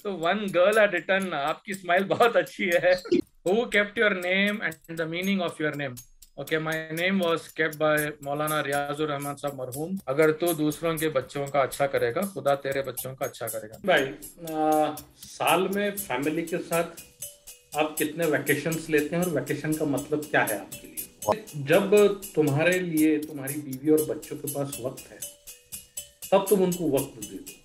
So one girl had written, "आपकी smile बहुत अच्छी है." Who kept your name and the meaning of your name? Okay, my name was kept by मौलाना रियाजुर रहमान साहब मरहूम. अगर तू दूसरों के बच्चों का अच्छा करेगा, खुदा तेरे बच्चों का अच्छा करेगा. भाई, साल में फैमिली के साथ आप कितने वैकेशंस लेते हैं और वैकेशन का मतलब क्या है आपके लिए? जब तुम्हारे लिए तुम्हारी बीवी और बच्चों के पास वक्त है तब तुम उनको वक्त दे दो,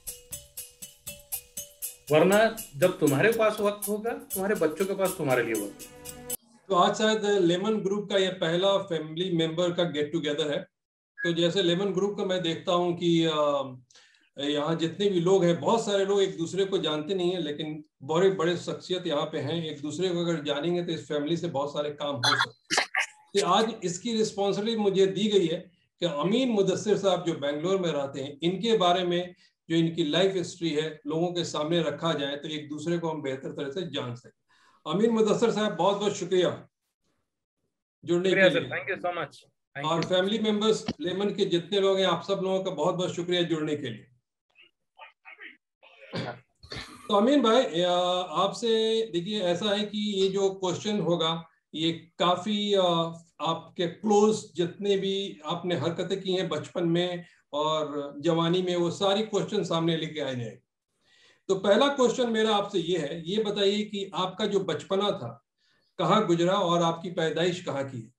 वरना जब तुम्हारे पास वक्त होगा तुम्हारे बच्चों के पास तुम्हारे लिए वक्त होगा। तो आज शायद लेमन ग्रुप का यह पहला फैमिली मेंबर का गेट टुगेदर है। तो जैसे लेमन ग्रुप का मैं देखता हूं कि यहाँ जितने भी लोग हैं, बहुत सारे लोग एक दूसरे को जानते नहीं है, लेकिन बड़े बड़े शख्सियत यहाँ पे हैं। एक दूसरे को अगर जानेंगे तो इस फैमिली से बहुत सारे काम हो सकते हैं। तो आज इसकी रिस्पॉन्सिबिलिटी मुझे दी गई है कि अमीन मुदस्सिर साहब जो बेंगलोर में रहते हैं, इनके बारे में जो इनकी लाइफ हिस्ट्री है लोगों के सामने रखा जाए तो एक दूसरे को हम बेहतर तरह से जान सकें। अमीन मुदस्सिर साहब, बहुत बहुत शुक्रिया जुड़ने के लिए। Thank you so much. और फैमिली मेंबर्स लेमन के जितने लोग हैं, आप सब लोगों का बहुत बहुत शुक्रिया जुड़ने के लिए। तो अमीन भाई, आपसे देखिए, ऐसा है कि ये जो क्वेश्चन होगा ये काफी आपके क्लोज जितने भी आपने हरकतें की हैं बचपन में और जवानी में, वो सारी क्वेश्चन सामने लेके आए जाएंगे। तो पहला क्वेश्चन मेरा आपसे ये है, ये बताइए कि आपका जो बचपना था कहाँ गुजरा और आपकी पैदाइश कहाँ की है?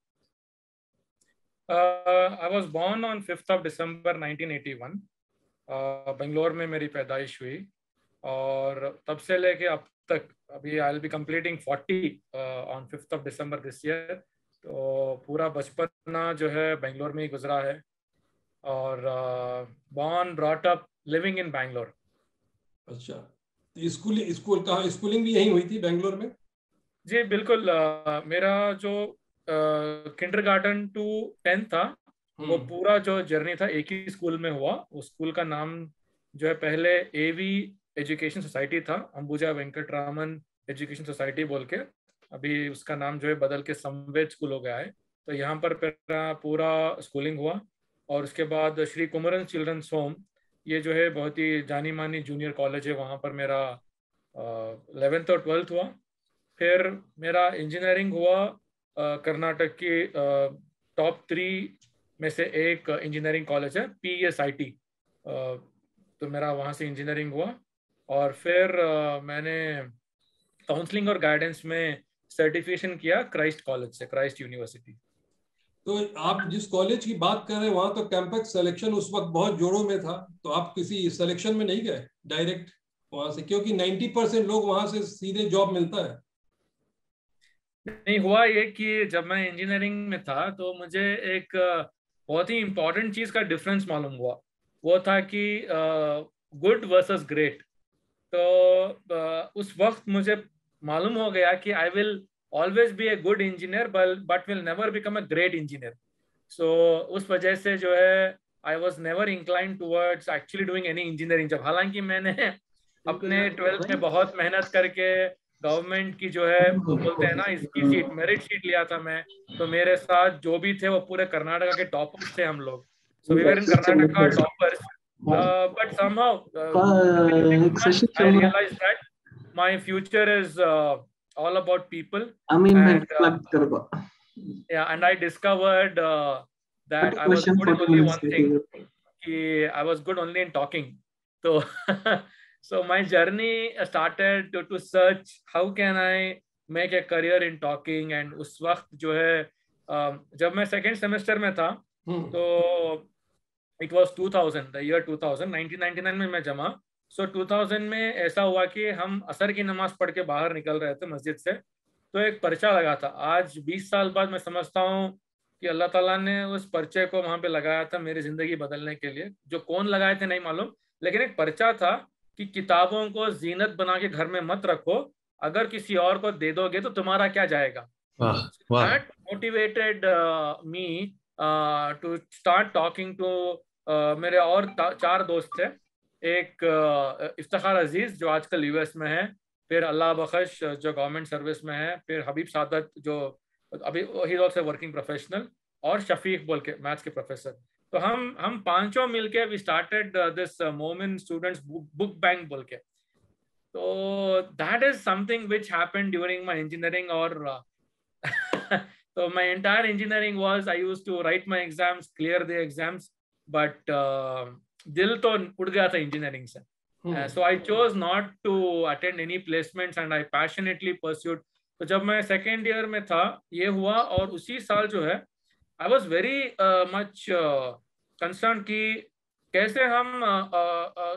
I was born on 5th of December 1981. Bangalore में मेरी पैदाइश हुई और तब से लेके अब तक, अभी I will be completing 40 on 5th of December this year. तो पूरा बचपना जो है बेंगलोर में ही गुजरा है और born brought up living in Bangalore. अच्छा, तो स्कूलिंग भी यहीं हुई थी बेंगलोर में? जी बिल्कुल। मेरा जो किंडरगार्टन टू 10th था, वो पूरा जो जर्नी था एक ही स्कूल में हुआ। उस स्कूल का नाम जो है पहले एवी एजुकेशन सोसाइटी था, अंबुजा वेंकटरामन एजुकेशन सोसाइटी बोल के। अभी उसका नाम जो है बदल के समवेद स्कूल हो गया है। तो यहाँ पर मेरा पूरा स्कूलिंग हुआ और उसके बाद श्री कुमरन चिल्ड्रंस होम, ये जो है बहुत ही जानी मानी जूनियर कॉलेज है, वहाँ पर मेरा 11th और 12th हुआ। फिर मेरा इंजीनियरिंग हुआ कर्नाटक की टॉप 3 में से एक इंजीनियरिंग कॉलेज है PSIT। तो मेरा वहाँ से इंजीनियरिंग हुआ और फिर मैंने काउंसलिंग और गाइडेंस में सर्टिफिकेशन किया क्राइस्ट कॉलेज से, क्राइस्ट यूनिवर्सिटी। तो आप जिस कॉलेज की बात कर रहे हैं वहाँ तो कैंपस सिलेक्शन उस वक्त बहुत जोरों में था, तो आप किसी सिलेक्शन में नहीं गए डायरेक्ट वहाँ से? क्योंकि 90% लोग वहाँ से सीधे जॉब मिलता है। नहीं, हुआ ये कि जब मैं इंजीनियरिंग में था तो मुझे एक बहुत ही इम्पोर्टेंट चीज का डिफरेंस मालूम हुआ। वो था कि गुड वर्सेस ग्रेट। तो उस वक्त मुझे मालूम हो गया कि I will always be a good engineer but will never become a great engineer. So उस वजह से जो है I was never incline towards actually doing any engineering job. हालांकि मैंने अपने 12th में बहुत मेहनत करके गवर्नमेंट की जो है वो बोलते हैं ना, इसकी सीट, मेरिट शीट लिया था मैं। तो मेरे साथ जो भी थे वो पूरे कर्नाटका के टॉपर्स थे हम लोग। So we were in Karnataka toppers, but somehow I realized that my future is all about people, and I discovered that I was good in only one thing, I was good only in talking. So my journey started to search how can I make a career in talking। and उस वक्त जो है जब मैं second semester में था तो it was 2000, the year 2000, 1999 में मैं जमा। सो 2000 में ऐसा हुआ कि हम असर की नमाज पढ़ के बाहर निकल रहे थे मस्जिद से, तो एक पर्चा लगा था। आज 20 साल बाद मैं समझता हूँ कि अल्लाह ताला ने उस पर्चे को वहां पे लगाया था मेरी जिंदगी बदलने के लिए। जो कौन लगाए थे नहीं मालूम, लेकिन एक पर्चा था कि किताबों को जीनत बना के घर में मत रखो, अगर किसी और को दे दोगे तो तुम्हारा क्या जाएगा। That motivated me to start talking to मेरे और 4 दोस्त थे। एक इफ्तिखार अजीज जो आजकल US में है, फिर अल्लाह बख्श जो गवर्नमेंट सर्विस में है, फिर हबीब सादत जो अभी he is also working professional, और शफीक बोल के मैथ्स के प्रोफेसर। तो हम पांचों मिलके वी स्टार्टेड दिस मोमिन स्टूडेंट्स बुक बैंक बोल के। So that is something which happened during my engineering, or so my entire engineering was, I used to write my exams, clear the exams, but dil to ud gaya tha engineering se. So I chose not to attend any placements and I passionately pursued. तो जब मैं second year में था ये हुआ, और उसी साल जो है I was very much concerned कि कैसे हम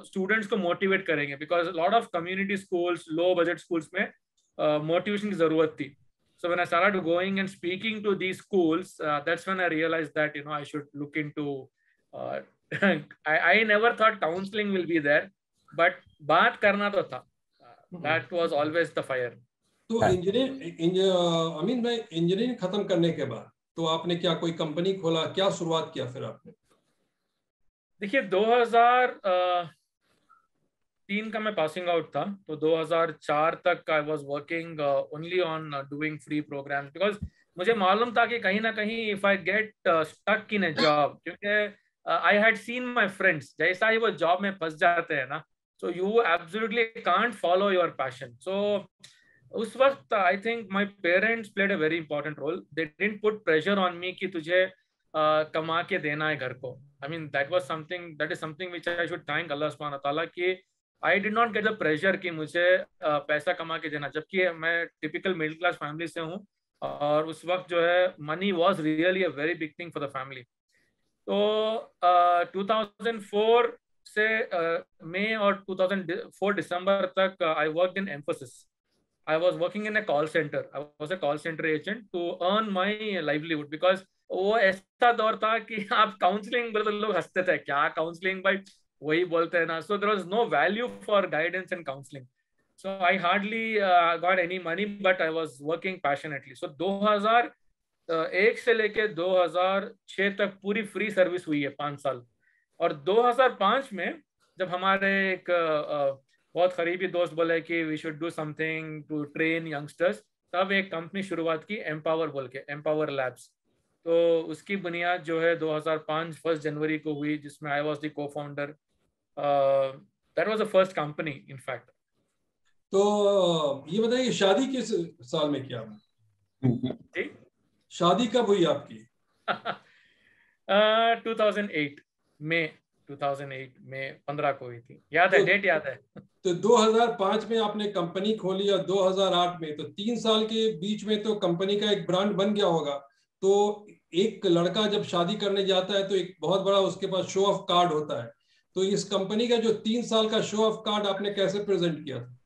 students को motivate करेंगे, because a lot of community schools, low budget schools में motivation की जरूरत थी. So when I started going and speaking to these schools, that's when I realized that, you know, I should look into. I never thought counseling will be there, but बात करना तो था. That was always the fire. तो अमीन भाई, engineering खत्म करने के बाद तो आपने क्या कोई कंपनी खोला, क्या शुरुआत किया फिर आपने? देखिए 2003 का मैं पासिंग आउट था, तो 2004 तक I was working only on doing free programs, because मुझे मालूम था कि कहीं ना कहीं if I get stuck in a job, क्योंकि I had seen my friends जैसा ही वो जॉब में फंस जाते हैं ना, so you absolutely can't follow your passion. So उस वक्त I think my parents played a very important role. They didn't put pressure on me कि तुझे कमा के देना है घर को. I mean that is something which I should thank Allah subhanahu wa ta'ala कि I did not get the pressure कि मुझे पैसा कमा के देना, जबकि मैं typical middle class family से हूँ, और उस वक्त जो है money was really a very big thing for the family. तो 2004 से मई और 2004 दिसंबर तक I worked in Mphasis. I was working in a call center. I was a call center agent to earn my livelihood, because वो ऐसा दौर था कि आप काउंसलिंग बोले तो लोग हंसते थे, क्या काउंसलिंग भाई, वही बोलते हैं ना. So there was no value for guidance and counseling. So I hardly got any money, but I was working passionately. So 2001 से लेके 2006 तक पूरी फ्री सर्विस हुई है 5 साल. और 2005 में जब हमारे एक बहुत करीबी दोस्त बोले कि we should do something to train youngsters, तब एक कंपनी शुरुआत की एम्पावर बोल के, एम्पावर लैब्स. तो उसकी बुनियाद जो है 2005 1 जनवरी को हुई, जिसमें I was the co-founder. That was the first company in fact. तो ये बताइए शादी किस साल में किया आपने? शादी कब हुई आपकी? 2008 में 15 को हुई थी. याद है, डेट याद है. तो 2005 में आपने कंपनी खोली और 2008 में, तो 3 साल के बीच में तो कंपनी का एक ब्रांड बन गया होगा. तो एक लड़का जब शादी करने जाता है तो एक बहुत बड़ा उसके पास शो ऑफ कार्ड होता है. तो इस कंपनी का जो 3 साल का शो ऑफ कार्ड आपने कैसे प्रेजेंट किया था?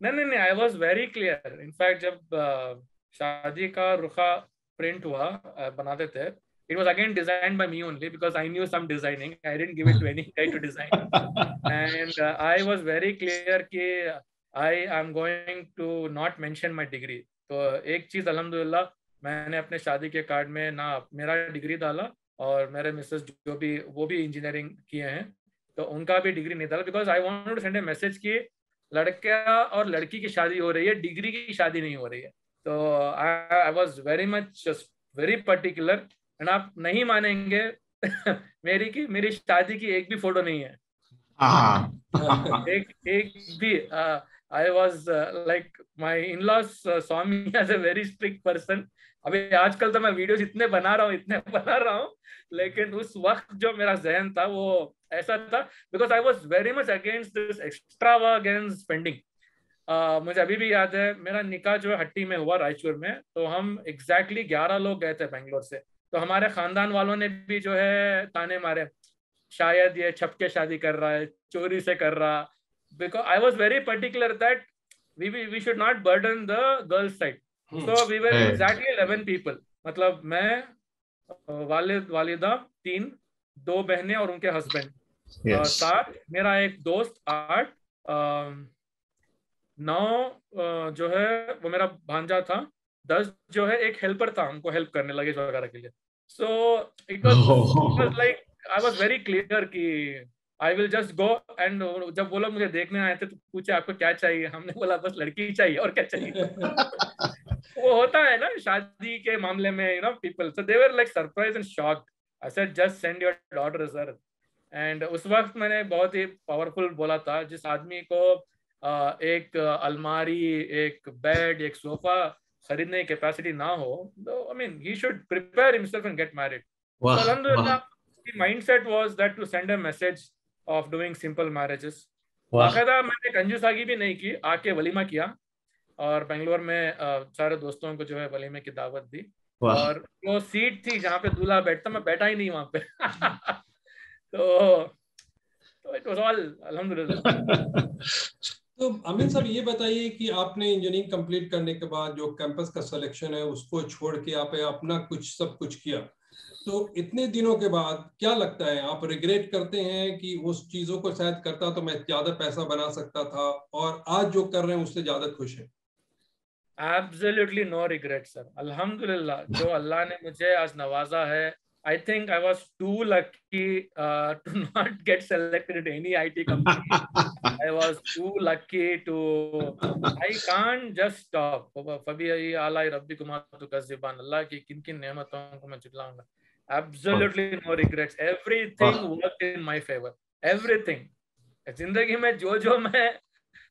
नहीं, आई वॉज वेरी क्लियर. इनफैक्ट जब शादी का रुखा प्रिंट हुआ बनाते थे, it was again designed by me only, because I knew some designing. I didn't give it to any guy to design. And I was very clear कि I am going to not mention my degree. तो एक चीज अल्हम्दुलिल्लाह मैंने अपने शादी के card में ना मेरा डिग्री डाला, और मेरे मिसेस जो भी वो भी इंजीनियरिंग किए हैं तो उनका भी डिग्री नहीं डाला, because I wanted to send a message कि लड़का और लड़की की शादी हो रही है, डिग्री की शादी नहीं हो रही है. तो आई was very much very particular. And आप नहीं मानेंगे मेरी शादी की एक भी फोटो नहीं है. एक भी. I was like my in laws saw me as a very strict person. अभी आजकल तो मैं वीडियोस इतने बना रहा हूँ, लेकिन उस वक्त जो मेरा जहन था वो ऐसा था, because I was very much against this extravagance spending. मुझे अभी भी याद है मेरा निकाह जो हट्टी में हुआ रायचूर में, तो हम एग्जैक्टली 11 लोग गए थे बेंगलोर से. तो हमारे खानदान वालों ने भी जो है ताने मारे, शायद ये छपके शादी कर रहा है, चोरी से कर रहा, because I was very particular that we should not burden the girls side. So we were exactly 11 people. मतलब मैं, वालिदा 3, 2 बहनें और उनके हस्बैंड, 7, मेरा एक दोस्त 8, 9 जो है वो मेरा भांजा था, 10 जो है एक हेल्पर था, हमको हेल्प करने लगेज वगैरह के लिए. So it was like I was very clear कि I will just go. And जब वो लोग मुझे देखने आए थे तो पूछे आपको क्या चाहिए, हमने बोला बस लड़की चाहिए, और क्या चाहिए. वो होता है ना शादी के मामले में, you know people, so they were like surprise and shocked. I said just send your daughter sir. And उस वक्त मैंने बहुत ही पावरफुल बोला था, जिस आदमी को एक अलमारी, एक बेड, एक सोफा खरीदने की कैपेसिटी ना हो, तो I mean he should prepare himself and get married. So alhamdulillah, the mindset was that to send a message of doing simple marriages. बाकायदा मैंने कंजूसागी भी नहीं की, आके वलीमा किया और बेंगलोर में सारे दोस्तों को जो है वलीमे की दावत दी. और जो सीट थी जहाँ पे दूल्हा बैठता, मैं बैठा ही नहीं वहाँ पे. तो इट वाज ऑल अल्हम्दुलिल्लाह. तो अमीन साहब ये बताइए कि आपने इंजीनियरिंग कंप्लीट करने के बाद जो कैंपस का सिलेक्शन है उसको छोड़ के आप अपना कुछ सब कुछ किया, तो इतने दिनों के बाद क्या लगता है, आप रिग्रेट करते हैं कि उस चीजों को शायद करता तो मैं ज्यादा पैसा बना सकता था, और आज जो कर रहे हैं उससे ज्यादा खुश हैं? Absolutely no regret, sir. Alhamdulillah, जो अल्लाह ने मुझे आज नवाजा है. I think I was too lucky to not get selected in any IT company. I was too lucky to. I can't just stop. फबी आलाई रब्बिकुमा तुकज़्ज़िबान. अल्लाह की किन किन नेमतों को मैं झुटलाऊंगा. Absolutely no regrets. Everything worked in my favor. Everything. जिंदगी में जो मैं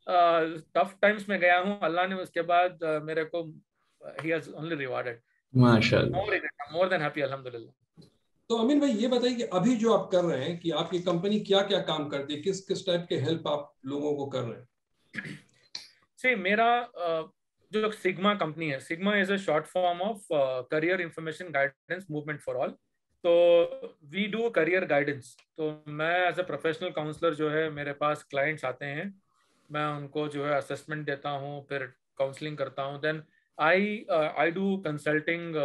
टफ टाइम्स में गया हूँ, अल्लाह ने उसके बाद मेरे को he has only rewarded. माशाल्लाह. More than happy, अल्हम्दुलिल्लाह. तो अमीन भाई ये बताइए कि अभी जो आप कर रहे हैं कि आपकी कंपनी क्या क्या काम करती है, किस किस टाइप के हेल्प आप लोगों को कर रहे हैं? See, मेरा जो सिग्मा कंपनी है, sigma is a short form of career information guidance movement for all. तो वी डू करियर गाइडेंस. तो मैं एज अ प्रोफेशनल काउंसलर जो है, मेरे पास क्लाइंट्स आते हैं, मैं उनको जो है असेसमेंट देता हूँ, फिर काउंसलिंग करता हूँ. Then I do consulting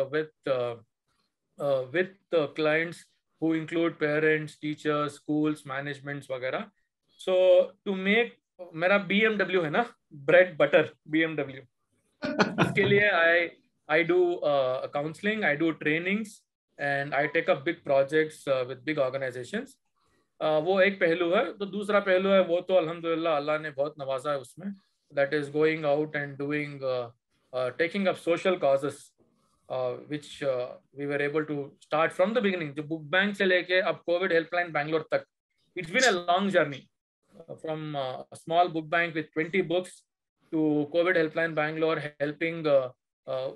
with clients who include parents, teachers, schools, managements वगैरह. So to make, मेरा BMW है ना, bread butter BMW. इसके लिए I do counseling, I do trainings, and I take up big projects with big organizations. वो एक पहलू है. तो दूसरा पहलू है, वो तो अल्हम्दुलिल्लाह अल्लाह ने बहुत नवाजा है उसमें. That is going out and doing taking up social causes. Which we were able to start from the beginning. जो बुक बैंक से लेके अब कोविड हेल्पलाइन बैंगलोर तक, it's been a long journey from a small book bank with 20 books to COVID helpline Bangalore helping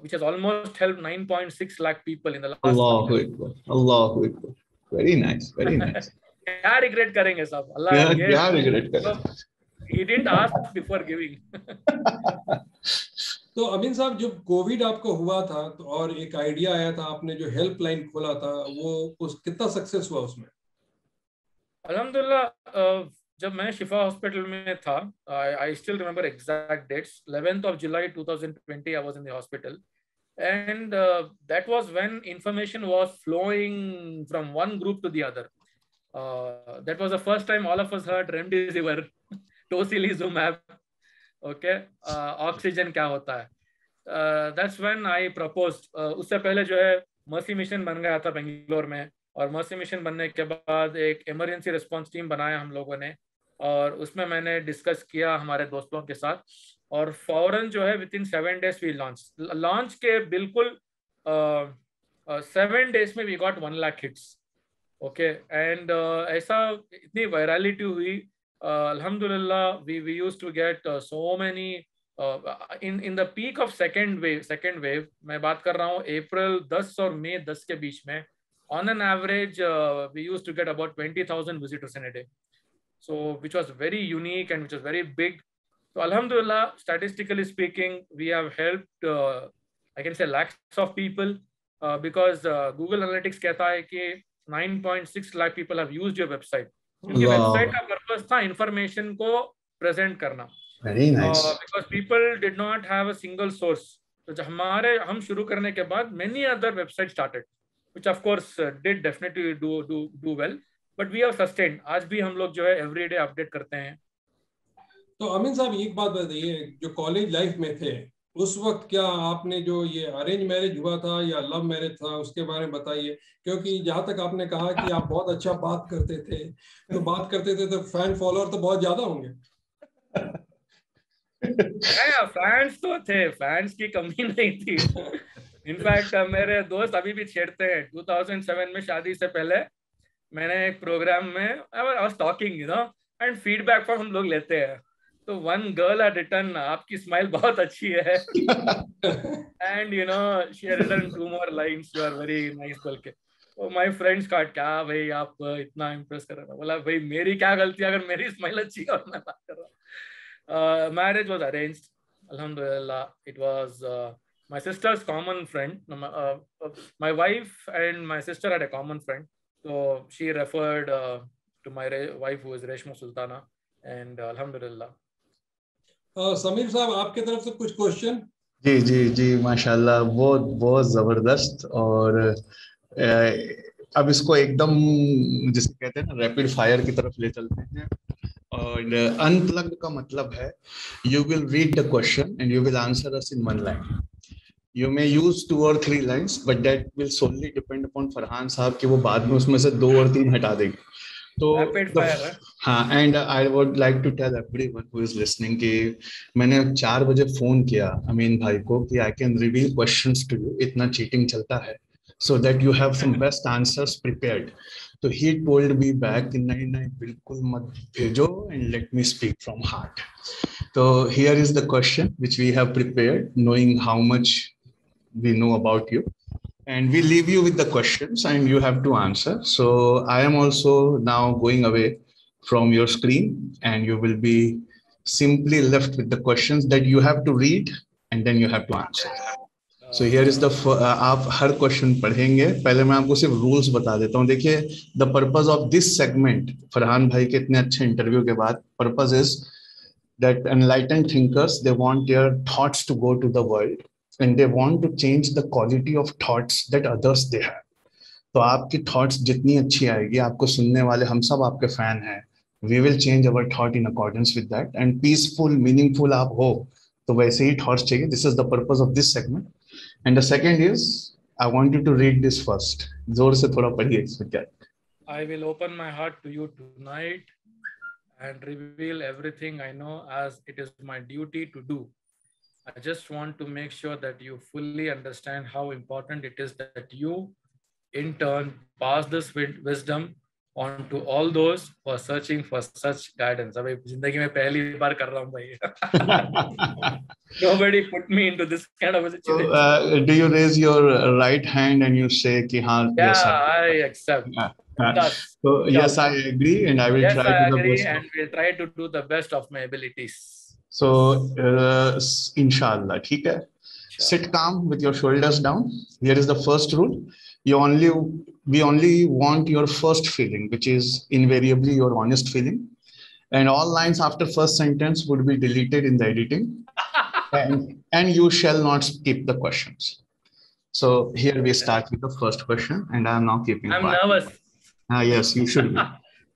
which has almost helped 9.6 lakh people in the last. Allahu Akbar. Allahu Akbar. Very nice, very nice. क्या regret करेंगे साहब, अल्लाह क्या regret करेंगे. He didn't ask before giving. तो अमीन साहब जब Covid आपको हुआ था तो और एक आइडिया आया था, आपने जो हेल्पलाइन खोला था, वो उस कितना सक्सेस हुआ उसमें? अल्हम्दुलिल्लाह जब मैं शिफा हॉस्पिटल में था, I still remember exact dates, 11th of July 2020 I was in the hospital, and that was when information was flowing from one group to the other. That was the first time all of us heard remdesivir, tocilizumab, okay, oxygen क्या होता है. That's when I proposed. उससे पहले जो है mercy mission बन गया था बेंगलोर में, और मर्सी मिशन बनने के बाद एक इमरजेंसी रिस्पांस टीम बनाया हम लोगों ने, और उसमें मैंने डिस्कस किया हमारे दोस्तों के साथ, और फौरन जो है within 7 days we launch के बिल्कुल 7 days में we got 1 lakh hits. Okay, and ऐसा इतनी वायरलिटी हुई. Alhamdulillah, we used to get so many in the peak of second wave. मैं बात कर रहा हूँ अप्रैल 10 और मई 10 के बीच में, on an average we used to get about 20,000 visitors in a day, so which was very unique and which was very big. So Alhamdulillah, statistically speaking, we have helped I can say lakhs of people because Google Analytics कहता है कि 9.6 lakh people have used your website. क्योंकि website का purpose था information को present करना. Very nice. Because people did not have a single source. तो जब हम शुरू करने के बाद many other websites started, which of course did definitely do well, but we have sustained. आज भी हम लोग जो है every day update करते हैं. तो अमीन साहब एक बात बताइए, जो कॉलेज लाइफ में थे उस वक्त क्या आपने जो ये अरेंज मैरिज हुआ था या लव मैरिज था, उसके बारे में बताइए. क्योंकि जहां तक आपने कहा कि आप बहुत अच्छा बात करते थे, तो फैन फॉलोअर तो बहुत ज्यादा होंगे. फैंस तो थे, फैंस की कमी नहीं थी. इनफैक्ट मेरे दोस्त अभी भी छेड़ते हैं. 2007 में शादी से पहले मैंने एक प्रोग्राम में I was talking and feedback form हम लोग लेते हैं. So one girl had written, "आपकी smile बहुत अच्छी है." And she had written 2 more lines, "You are very nice," बोल के. तो my friends का क्या भाई आप इतना impress कर रहे हो? बोला भाई मेरी क्या गलती है अगर मेरी smile अच्छी है और मैं बात कर रहा हूँ. Marriage was arranged. Alhamdulillah, it was my sister's common friend. My wife and my sister had a common friend, so she referred to my wife, who is Reshma Sultana, and Alhamdulillah. Sameer साहब आपके तरफ से कुछ question? जी जी जी माशाल्लाह, बहुत बहुत जबरदस्त. और अब इसको एकदम जिसे कहते हैं ना रैपिड फायर की तरफ ले चलते हैं. और अनप्लग्ड का मतलब है you will read the question and you will answer us in 1 line. You may use 2 or 3 lines, but that will solely depend upon Farhan sahab कि वो बाद में उसमें से 2 और 3 हटा देंगे. तो हाँ, and I would like to tell everyone who is listening कि मैंने 4 बजे फोन किया अमीन भाई को कि I can reveal questions to you, इतना चीटिंग चलता है, so that you have some best answers prepared. So he told me back कि नहीं नहीं बिल्कुल मत भेजो and let me speak from heart. So here is the question which we have prepared, knowing how much we know about you, and we leave you with the questions and you have to answer. So I am also now going away from your screen and you will be simply left with the questions that you have to read and then you have to answer. So here is the आप हर question पढ़ेंगे. पहले मैं आपको सिर्फ rules बता देता हूँ. देखिए, the purpose of this segment, Farhan भाई के इतने अच्छे इंटरव्यू के बाद, purpose is that enlightened thinkers they want their thoughts to go to the world and they want to change the quality of thoughts that others they have. तो आपकी thoughts जितनी अच्छी आएगी, आपको सुनने वाले हम सब आपके फैन हैं, we will change our thought in accordance with that. And peaceful meaningful आप हो तो वैसे ही थॉट्स चाहिए. This is the purpose of this segment. And the second is, I want you to read this first. जोर से थोड़ा पढ़िए इसमें क्या. I will open my heart to you tonight and reveal everything I know as it is my duty to do. I just want to make sure that you fully understand how important it is that you, in turn, pass this wisdom on to all those who are searching for such guidance. अबे जिंदगी में पहली बार कर रहा हूँ भाई. Nobody put me into this kind of a situation. So, do you raise your right hand and you say कि हाँ, yeah, yes, I accept. So yes, I agree and I will yes, try I to agree the best. And we'll try to do the best of my abilities. So inshallah, ठीक है. Sit calm with your shoulders down. Here is the first rule. We only want your first feeling, which is invariably your honest feeling. And all lines after first sentence would be deleted in the editing. and you shall not skip the questions. So here we start with the first question, and I am now keeping I'm quiet. nervous. Yes, you should be.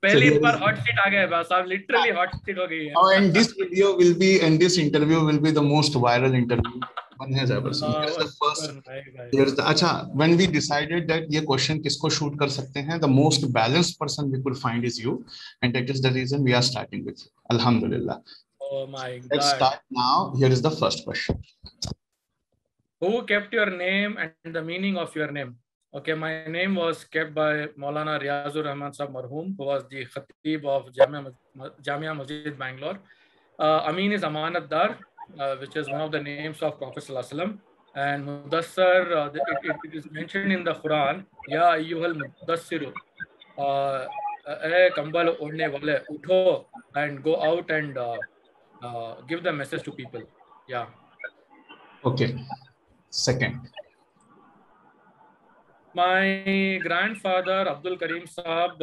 पहली बार hot seat आ गया बस. अब literally hot seat हो गई है. Oh, and this video will be, and this interview will be the most viral interview one has ever seen. Here's the first. Here's the. अच्छा, when we decided that ये question किसको shoot कर सकते हैं, the most balanced person we could find is you, and that is the reason we are starting with you. Alhamdulillah. Oh my God. Let's start now. Here is the first question. Who kept your name and the meaning of your name? Okay, my name was kept by Maulana Riyazur Rahman Sahab Marhoom, who was the Khatib of Jamia Masjid, Bangalore. Amin is Amanat Dar, which is one of the names of Prophet Sallallahu Alaihi Wasallam. And Mudassar, it is mentioned in the Quran, Ya ayyuhal mudassiru, kambal odne wale, utho and go out and give the message to people. Yeah. Okay. Second. My grandfather Abdul Karim Saab,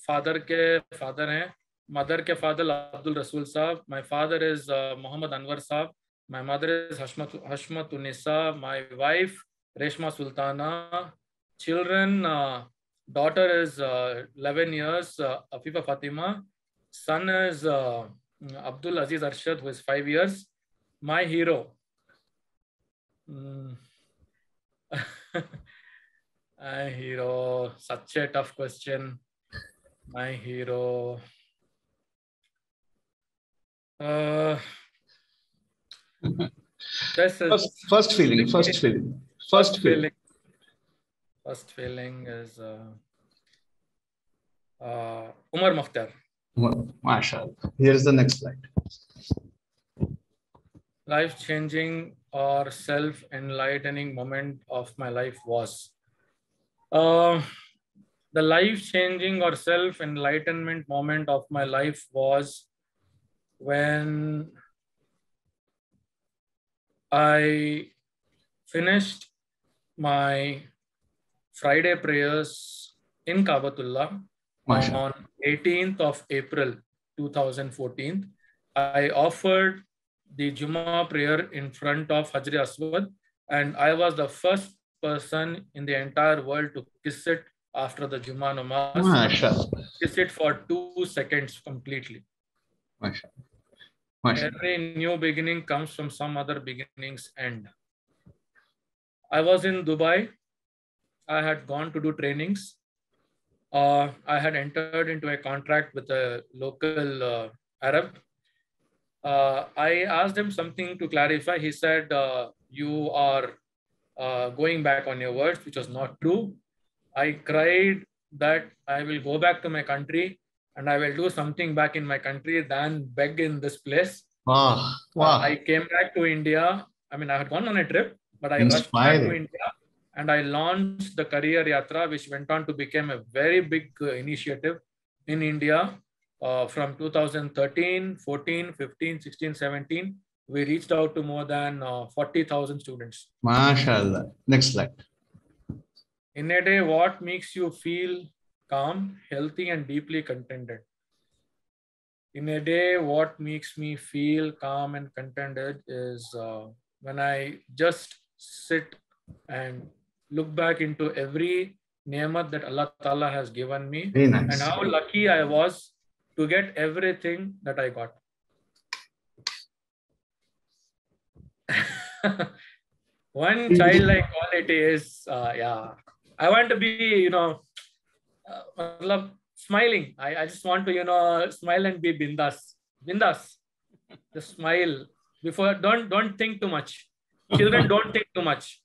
father के father हैं, mother के father Abdul Rasul Saab. My father is Muhammad Anwar Saab. My mother is Hashmat Unisa. My wife Reshma Sultana. Children, daughter is 11 years, Afifa Fatima. Son is Abdul Aziz Arshad, who is 5 years. My hero. My hero, such a tough question. My hero. First feeling. First feeling is Umar Mukhtar. MashaAllah. Here is the next slide. Life-changing or self-enlightening moment of my life was. The life-changing or self-enlightenment moment of my life was when I finished my Friday prayers in Kabatullah on 18th of April 2014. I offered the Jummah prayer in front of Hajr Aswad, and I was the first person in the entire world to kiss it after the Jummah namaz. Kiss it for 2 seconds completely. Every new beginning comes from some other beginning's end. I was in Dubai. I had gone to do trainings. I had entered into a contract with a local Arab. I asked him something to clarify. He said, you are going back on your words, which was not true. I cried that I will go back to my country and I will do something back in my country than beg in this place. Wow. I came back to India. I mean, I had gone on a trip, but I rushed back to India and I launched the Career Yatra, which went on to become a very big initiative in India. From 2013, 14, 15, 16, 17, we reached out to more than 40,000 students. MashaAllah. Next slide. In a day, what makes you feel calm, healthy, and deeply contented? In a day, what makes me feel calm and contented is when I just sit and look back into every ni'mat that Allah Ta'ala has given me, and how lucky I was to get everything that I got. One childlike quality is, yeah, I want to be, smiling. I just want to, smile and be bindas. Bindas. Just smile. Before, don't think too much. Children don't think too much.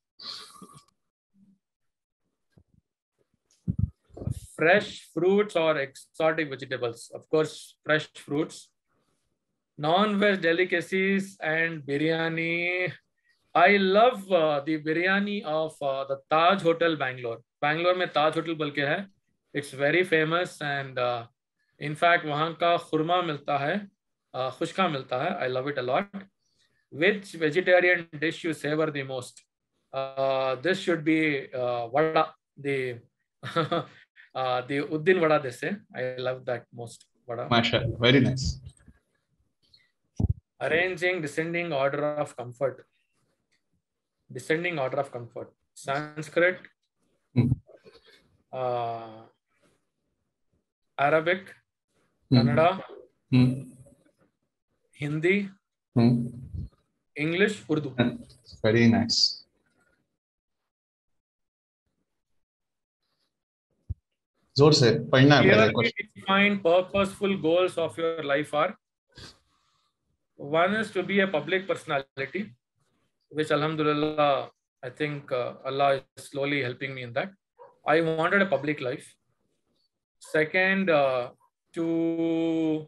Fresh fruits or exotic vegetables? Of course, fresh fruits. Non-veg delicacies and biryani. I love the biryani of the Taj Hotel, Bangalore. Bangalore में Taj Hotel बोल के है. It's very famous and in fact वहाँ का खुरमा मिलता है, खुशका मिलता है. I love it a lot. Which vegetarian dish you savor the most? This should be vada, the the Uddin vada they say. I love that most. Vada. MashaAllah. Very nice. Arranging descending order of comfort. Descending order of comfort. Sanskrit, Arabic, Kannada, Hindi, English, Urdu. Very nice. जोर से पढ़ना है पहले कुछ. Define purposeful goals of your life are. One is to be a public personality, which Alhamdulillah, I think Allah is slowly helping me in that. I wanted a public life. Second, to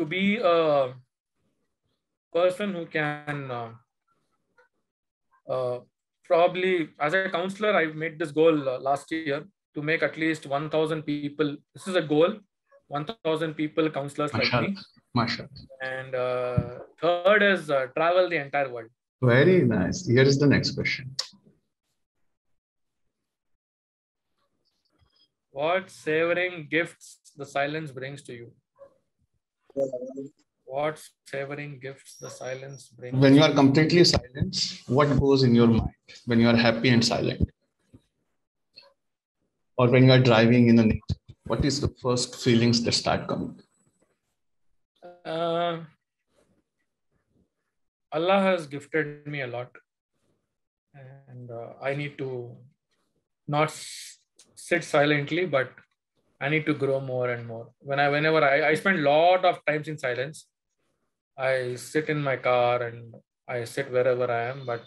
be a person who can probably, as a counselor, I made this goal last year to make at least 1,000 people. This is a goal, 1,000 people, counselors like me. MashaAllah. And third is travel the entire world. Very nice. Here is the next question. What savoring gifts the silence brings to you? What savoring gifts the silence brings? When you are completely silent, what goes in your mind? When you are happy and silent? Or when you are driving in the nature, what is the first feelings that start coming? Allah has gifted me a lot, and I need to not sit silently, but I need to grow more and more. Whenever I spend a lot of times in silence, I sit in my car and I sit wherever I am, but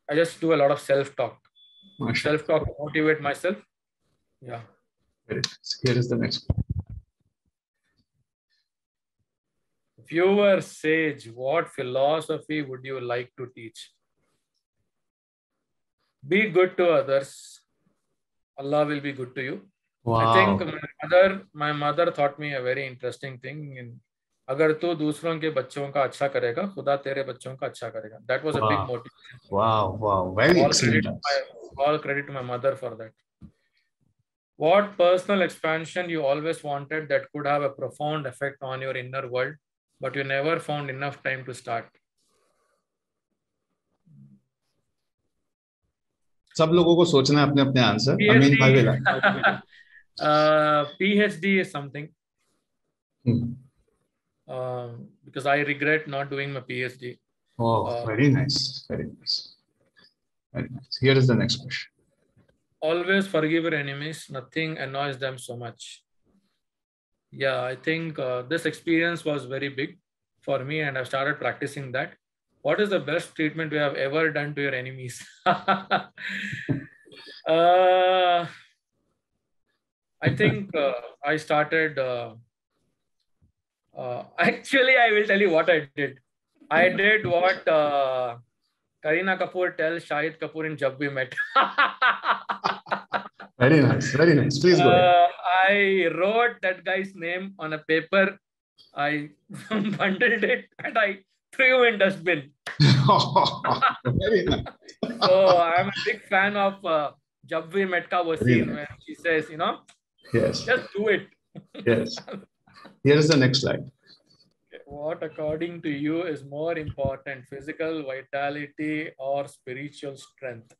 I just do a lot of self-talk. Self-talk to motivate myself. Yeah, Very nice. Here is the next one. If you were sage, what philosophy would you like to teach? Be good to others. Allah will be good to you. Wow. I think my mother taught me a very interesting thing. अगर तू दूसरों के बच्चों का अच्छा करेगा, खुदा तेरे बच्चों का अच्छा करेगा. That was a big motivation. Wow. Very excellent. All credit to my mother for that. What personal expansion you always wanted that could have a profound effect on your inner world, but you never found enough time to start? सब लोगों को सोचना है अपने अपने answer. अमीन भाई villa. PhD is something. Because I regret not doing my PhD. Oh, very nice. Very nice. Very nice. Here is the next question. Always forgive your enemies. Nothing annoys them so much. Yeah, I think this experience was very big for me, and I've started practicing that. What is the best treatment you have ever done to your enemies? I think I started. Actually, I will tell you what I did. I did what Kareena Kapoor tells Shahid Kapoor in Jab We Met. Very nice. Very nice. Please go ahead. I wrote that guy's name on a paper. I bundled it and I threw in dustbin. Very nice. So I'm a big fan of Jab We Met ka wo scene where she says, you know, yes, just do it. Yes. Here is the next slide. What, according to you, is more important, physical vitality or spiritual strength?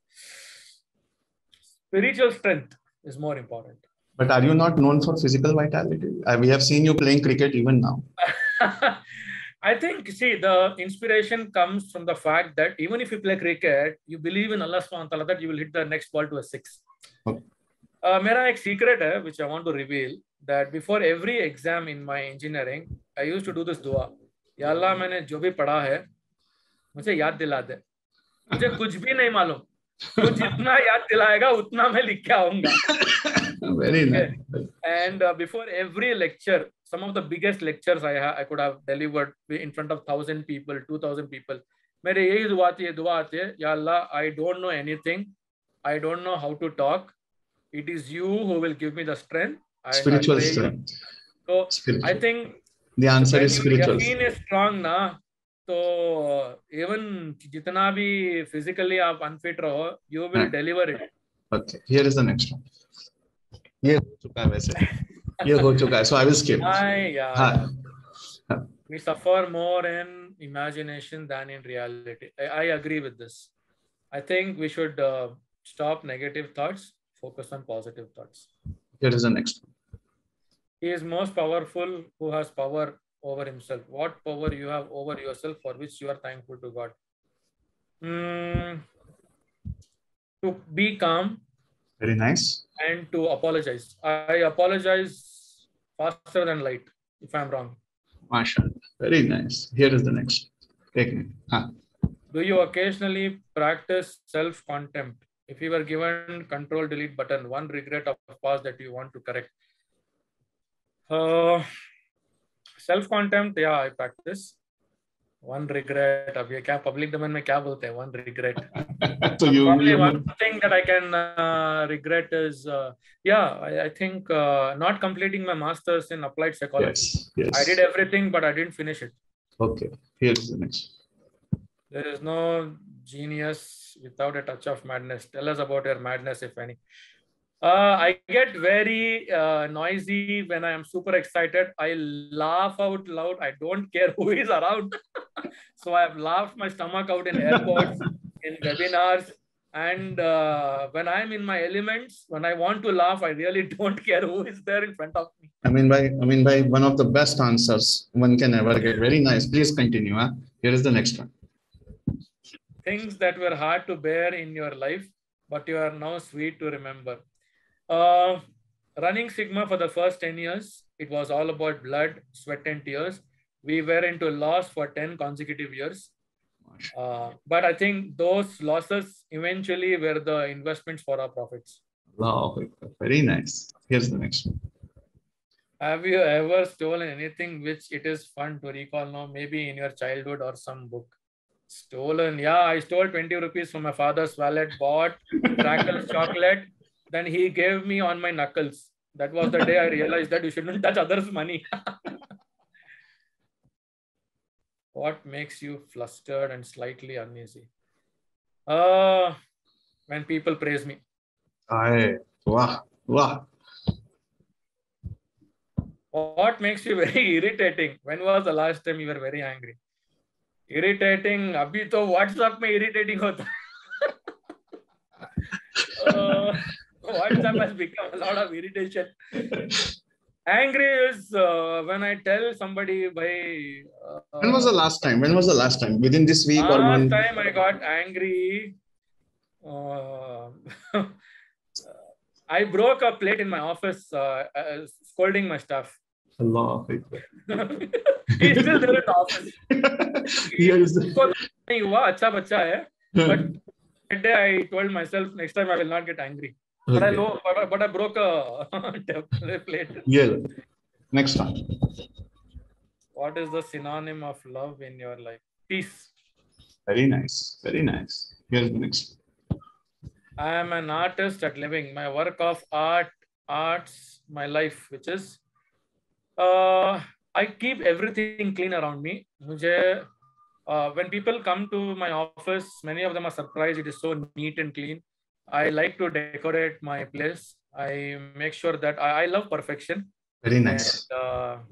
Spiritual strength is more important. But are you not known for physical vitality? We have seen you playing cricket even now. I think, see, the inspiration comes from the fact that even if you play cricket, you believe in Allah subhanahu wa ta'ala that you will hit the next ball to a six. Okay. Mera ek secret hai, which I want to reveal, that before every exam in my engineering, I used to do this dua. Ya Allah, मैंने जो भी पढ़ा है, मुझे याद दिला दे. मुझे कुछ भी नहीं मालूम. तो जितना याद दिलाएगा, उतना मैं लिख के आऊँगा. Very nice. And before every lecture, some of the biggest lectures I could have delivered in front of 1,000 people, 2,000 people. मेरे यही दुआ आती है, या Allah, I don't know anything. I don't know how to talk. It is you who will give me the strength. Spiritual strength. So spiritual. I think the answer is spiritual. Yaqeen is strong na. So even जितना भी physically आप unfit रहो, you will deliver it. Okay. Here is the next one. ये हो चुका है वैसे. ये हो चुका है. So I will skip. We suffer more in imagination than in reality. I agree with this. I think we should stop negative thoughts, focus on positive thoughts. Here is the next one. He is most powerful who has power over himself. What power you have over yourself for which you are thankful to God? To be calm. Very nice. And to apologize. I apologize faster than light if I'm wrong. MashaAllah. Very nice. Here is the next technique. Do you occasionally practice self-contempt? If you were given Control-Delete button, one regret of the past that you want to correct. Self-contempt, yeah, I practice. One regret. अब ये क्या public domain में क्या बोलते हैं? One regret. So probably one thing that I can regret is, I think not completing my master's in applied psychology. Yes. I did everything, but I didn't finish it. Okay. Here's the next. There is no genius without a touch of madness. Tell us about your madness, if any. I get very noisy when I am super excited. I laugh out loud. I don't care who is around. So I have laughed my stomach out in airports, in webinars. And when I'm in my elements, when I want to laugh, I really don't care who is there in front of me. I mean, by one of the best answers one can ever get. Very nice. Please continue. Here is the next one. Things that were hard to bear in your life, but you are now sweet to remember. Running Sigma for the first 10 years, it was all about blood, sweat, and tears. We were into loss for 10 consecutive years. But I think those losses eventually were the investments for our profits. Wow. Very nice. Here's the next one. Have you ever stolen anything which it is fun to recall now? Maybe in your childhood or some book. Stolen? Yeah, I stole 20 rupees from my father's wallet, bought Crackers chocolate. Then he gave me on my knuckles. That was the day I realized that you shouldn't touch others' money. What makes you flustered and slightly uneasy? When people praise me. Wow. Wow. What makes you very irritating? When was the last time you were very angry? Irritating. अभी तो WhatsApp में irritating होता है. WhatsApp has become a lot of irritation. Angry is when I tell somebody by. When was the last time? When was the last time? Within this week or month? Last time I got angry. I broke a plate in my office, scolding my staff. Allah. He's still there in the office. नहीं हुआ, अच्छा बच्चा है. But that day I told myself next time I will not get angry. Okay. But I broke a plate. Yeah. Next one. What is the synonym of love in your life? Peace. Very nice. Very nice. Here's the next. I am an artist at living. My work of arts, my life, which is I keep everything clean around me. When people come to my office, many of them are surprised. It is so neat and clean. I like to decorate my place. I make sure that I love perfection. Very nice. And,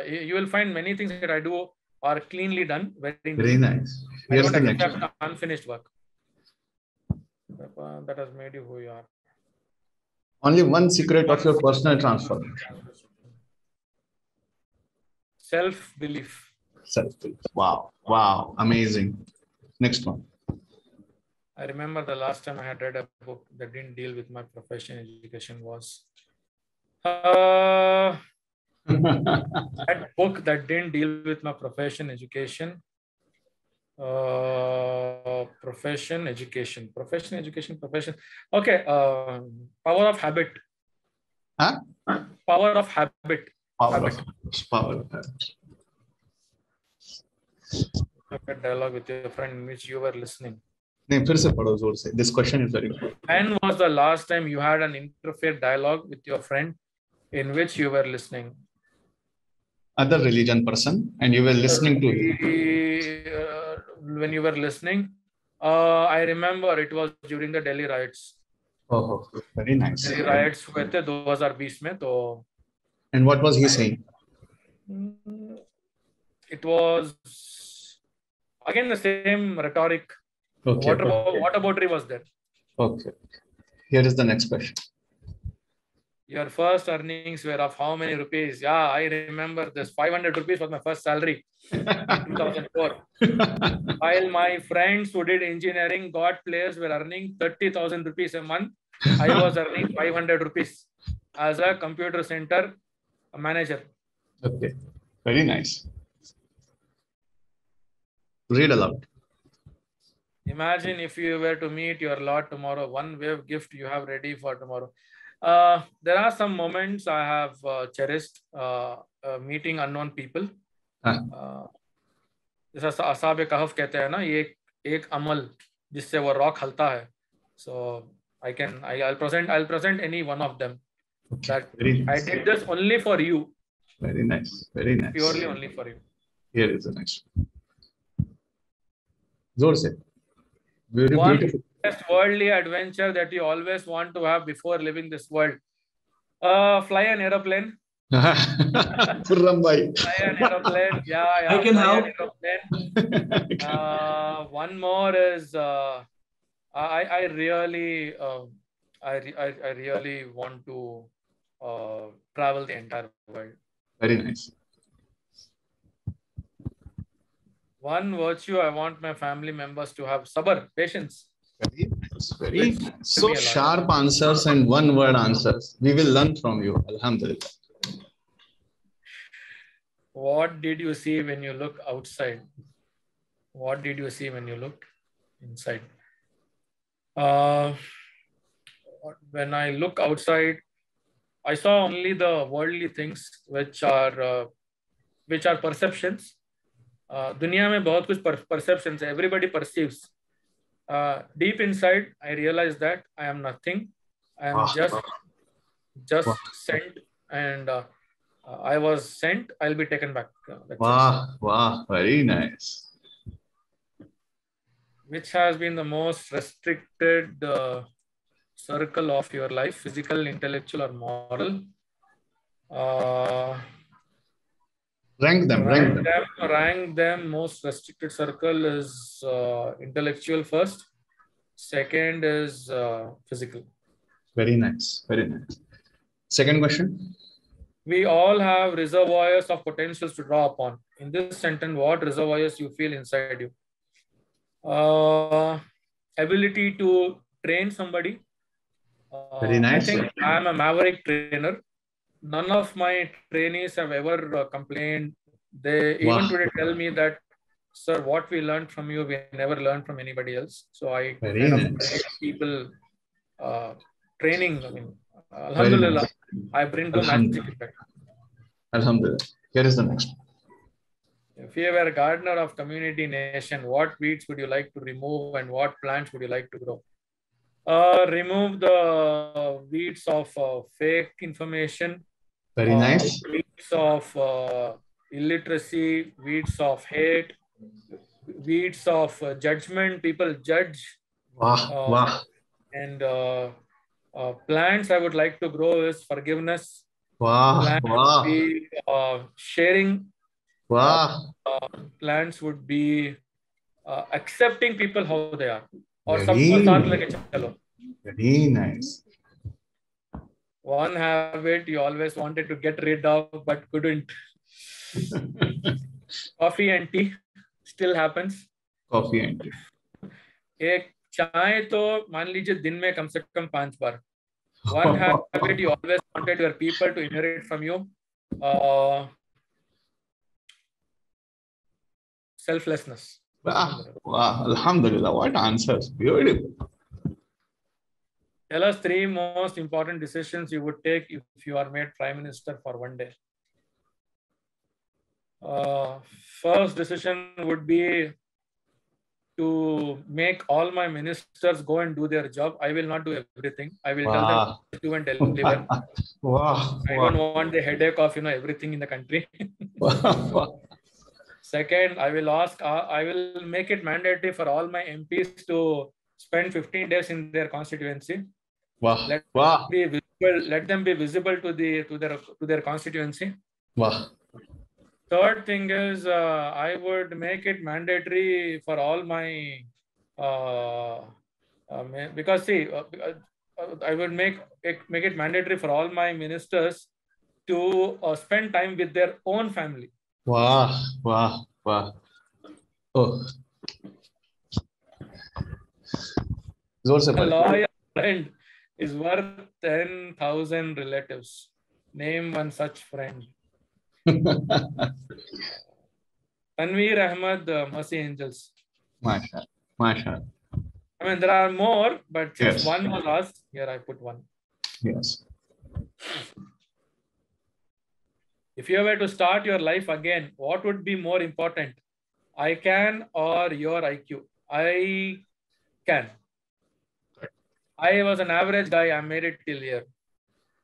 you will find many things that I do are cleanly done. Very nice. I don't accept unfinished work. That has made you who you are. Only one secret of your personal transformation. Self-belief. Self-belief. Wow. Wow. Amazing. Next one. I remember the last time I had read a book that didn't deal with my profession education was that book that didn't deal with my profession education. Profession. Okay. Power of habit. Huh? Power of habit. Power of habit. Dialogue with your friend in which you were listening. This question is very good. When was the last time you had an interfaith dialogue with your friend in which you were listening? Other religion person and you were listening to him. When you were listening, I remember it was during the Delhi riots. Oh, very nice. Delhi riots हुए थे 2020 में तो. And what was he saying? It was again the same rhetoric. Okay. Whataboutery was there. Okay. Here is the next question. Your first earnings were of how many rupees? Yeah, I remember this. 500 rupees was my first salary in 2004. While my friends who did engineering, players were earning 30,000 rupees a month. I was earning 500 rupees as a computer center manager. Okay. Very nice. Read aloud. Imagine if you were to meet your Lord tomorrow, one wave gift you have ready for tomorrow. There are some moments I have cherished meeting unknown people. जैसा असाब कहफ कहते हैं ना, ये एक अमल जिससे वो rock हलता है. So I'll present any one of them. That I did this only for you. Very nice. Very nice. Purely only for you. Here is the next one. जोर से. One best worldly adventure that you always want to have before leaving this world. Fly an aeroplane. Khurram bhai. Fly an aeroplane. Yeah. I can help. One more is I really want to travel the entire world. Very nice. One virtue I want my family members to have: sabr, patience. Very nice. Very nice. So sharp answers and one word answers. We will learn from you. Alhamdulillah. What did you see when you look outside? What did you see when you look inside? when I look outside, I saw only the worldly things, which are perceptions. दुनिया में बहुत कुछ perceptions है. Everybody perceives. Deep inside, I realized that I am nothing. I am just sent, and I was sent. I'll be taken back. Wow, very nice. Which has been the most restricted circle of your life, physical, intellectual, or moral? Rank them. Most restricted circle is intellectual first. Second is physical. Very nice. Very nice. Second question. We all have reservoirs of potentials to draw upon. In this sentence, what reservoirs you feel inside you? Ability to train somebody. Very nice. I think I am a maverick trainer. None of my trainees have ever complained. They even today tell me that, sir, what we learned from you, we never learned from anybody else. So I train people training. I mean, Alhamdulillah, nice. I bring the magic effect. Alhamdulillah. Here is the next. If you were a gardener of community nation, what weeds would you like to remove and what plants would you like to grow? Remove the weeds of fake information. Very nice. Weeds of illiteracy, weeds of hate, weeds of judgment. People judge. Wow. And plants I would like to grow is forgiveness. Wow. Plants would be sharing. Wow. Plants would be accepting people how they are. Or very nice. One habit you always wanted to get rid of but couldn't. Coffee and tea still happens. Coffee and tea. एक चाय तो मान लीजिए दिन में कम से कम 5 बार. One habit you always wanted your people to inherit from you. Selflessness. Wow. Alhamdulillah. What answers. Beautiful. Tell us 3 most important decisions you would take if you are made Prime Minister for one day. First decision would be to make all my ministers go and do their job. I will not do everything. I will tell them to do and deliver. Wow. I don't want the headache of everything in the country. Second, I will make it mandatory for all my MPs to spend 15 days in their constituency. Wow. Let them be visible to their constituency. Wow. Third thing is I would make it mandatory for all my because see I would make it mandatory for all my ministers to spend time with their own family. Wow. Oh. A loyal friend is worth 10,000 relatives. Name one such friend. Tanveer Ahmed, Mercy Angels. Mashallah. I mean, there are more, but since one was asked, here I put one. Yes. If you were to start your life again, what would be more important? I can or your IQ? I can. I was an average guy. I made it till here.